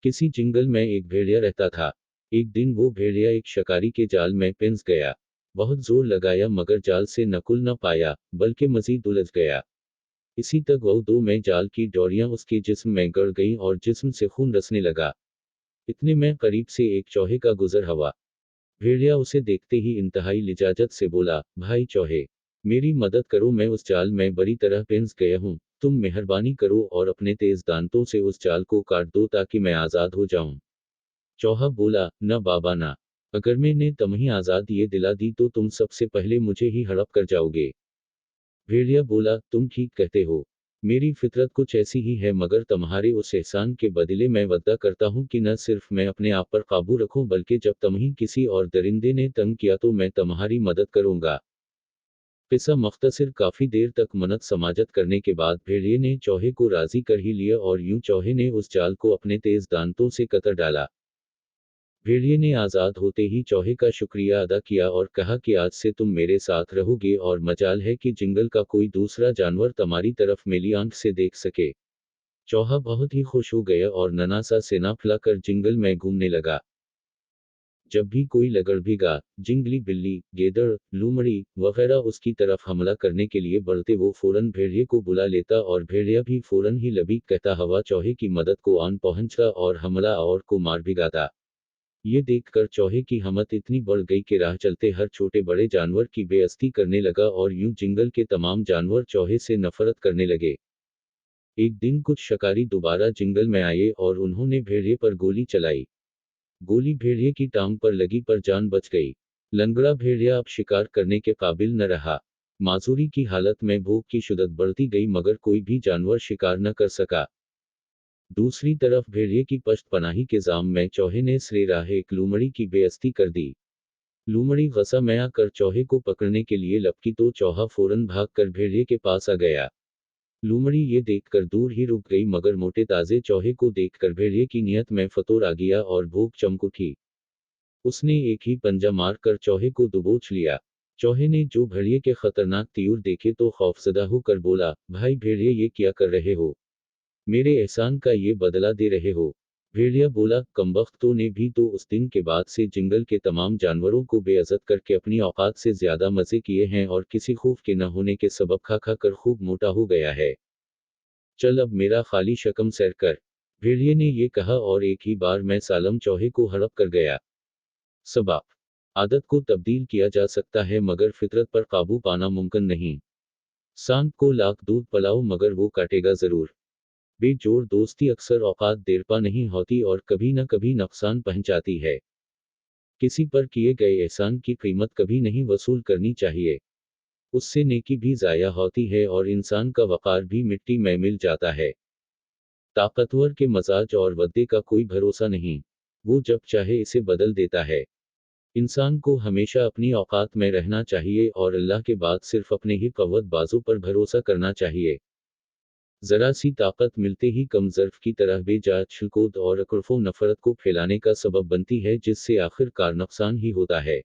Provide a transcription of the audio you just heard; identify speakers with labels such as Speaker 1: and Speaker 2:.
Speaker 1: किसी जंगल में एक भेड़िया रहता था। एक दिन वो भेड़िया एक शिकारी के जाल में फंस गया। बहुत जोर लगाया मगर जाल से निकल न पाया, बल्कि मजीद उलझ गया। इसी तगवदो में जाल की डोरियां उसके जिस्म में गड़ गईं और जिस्म से खून रसने लगा। इतने में करीब से एक चौहे का गुजर हुआ। भेड़िया उसे देखते ही इंतहाई लिजाजत से बोला, भाई चौहे, मेरी मदद करो, मैं उस जाल में बुरी तरह फंस गया हूँ। तुम मेहरबानी करो और अपने तेज दांतों से उस जाल को काट दो ताकि मैं आजाद हो जाऊं। चौहा बोला, न बाबा ना। अगर मैंने तुम्हें आजादी ये दिला दी तो तुम सबसे पहले मुझे ही हड़प कर जाओगे। भेड़िया बोला, तुम ठीक कहते हो। मेरी फितरत कुछ ऐसी ही है, मगर तुम्हारे उस एहसान के बदले मैं वादा करता हूँ कि न सिर्फ मैं अपने आप पर काबू रखूं, बल्कि जब तुम्हें किसी और दरिंदे ने तंग किया तो मैं तुम्हारी मदद करूंगा। किस्सा मुख्तसर, काफी देर तक मन्नत समाजत करने के बाद भेड़िए ने चौहे को राजी कर ही लिया और यूं चौहे ने उस जाल को अपने तेज दांतों से कतर डाला। भेड़िए ने आजाद होते ही चौहे का शुक्रिया अदा किया और कहा कि आज से तुम मेरे साथ रहोगे और मजाल है कि जंगल का कोई दूसरा जानवर तुम्हारी तरफ मेली आंख से देख सके। चौहा बहुत ही खुश हो गया और ननासा से ना फैलाकर जंगल में घूमने लगा। जब भी कोई लगड़ भिगा, जंगली बिल्ली, गेदड़, लूमड़ी वगैरह उसकी तरफ हमला करने के लिए बढ़ते वो फौरन भेड़िए को बुला लेता और भेड़िया भी फौरन ही लबीक कहता हवा चौहे की मदद को आन पहुंचता और हमला और को मार भिगाता। ये देखकर चौहे की हिम्मत इतनी बढ़ गई कि राह चलते हर छोटे बड़े जानवर की बेइज्जती करने लगा और यूं जंगल के तमाम जानवर चौहे से नफरत करने लगे। एक दिन कुछ शिकारी दोबारा जंगल में आए और उन्होंने भेड़िए पर गोली चलाई। गोली भेड़िए की टांग पर लगी पर जान बच गई। लंगड़ा भेड़िया अब शिकार करने के काबिल न रहा। माजूरी की हालत में भूख की शिद्दत बढ़ती गई मगर कोई भी जानवर शिकार न कर सका। दूसरी तरफ भेड़िए की पश्तपनाही के जाम में चौहे ने सरे राह एक लूमड़ी की बेइज्जती कर दी। लूमड़ी गुस्सा में आकर चौहे को पकड़ने के लिए लपकी तो चौहा फौरन भागकर भेड़िए के पास आ गया। लूमड़ी ये देखकर दूर ही रुक गई मगर मोटे ताजे चौहे को देखकर भेड़िए की नीयत में फतूर आ गया और भूख चमक उठी। उसने एक ही पंजा मारकर चौहे को दबोच लिया। चौहे ने जो भेड़िए के खतरनाक तीर देखे तो खौफजदा होकर बोला, भाई भेड़िए, ये क्या कर रहे हो? मेरे एहसान का ये बदला दे रहे हो? भेड़िया बोला, कमबख्तों ने भी तो उस दिन के बाद से जंगल के तमाम जानवरों को बेइज्जत करके अपनी औकात से ज्यादा मजे किए हैं और किसी खौफ के न होने के सबब खा खा कर खूब मोटा हो गया है। चल अब मेरा खाली शकम सैर कर। भेड़िए ने ये कहा और एक ही बार में सालम चौहे को हड़प कर गया। सबक, आदत को तब्दील किया जा सकता है मगर फितरत पर काबू पाना मुमकिन नहीं। सांप को लाख दूध पिलाओ मगर वो काटेगा जरूर। बेजोड़ दोस्ती अक्सर औकात देरपा नहीं होती और कभी न कभी नुकसान पहुंचाती है। किसी पर किए गए एहसान की कीमत कभी नहीं वसूल करनी चाहिए। उससे नेकी भी जाया होती है और इंसान का वकार भी मिट्टी में मिल जाता है। ताकतवर के मजाज और वद्दे का कोई भरोसा नहीं। वो जब चाहे इसे बदल देता है। इंसान को हमेशा अपनी औकात में रहना चाहिए और अल्लाह के बाद सिर्फ अपने ही कव्वत बाजू पर भरोसा करना चाहिए। जरा सी ताकत मिलते ही कम ज़र्फ की तरह बेजा शिकूत और अकड़फो नफरत को फैलाने का सबब बनती है जिससे आखिरकार नुकसान ही होता है।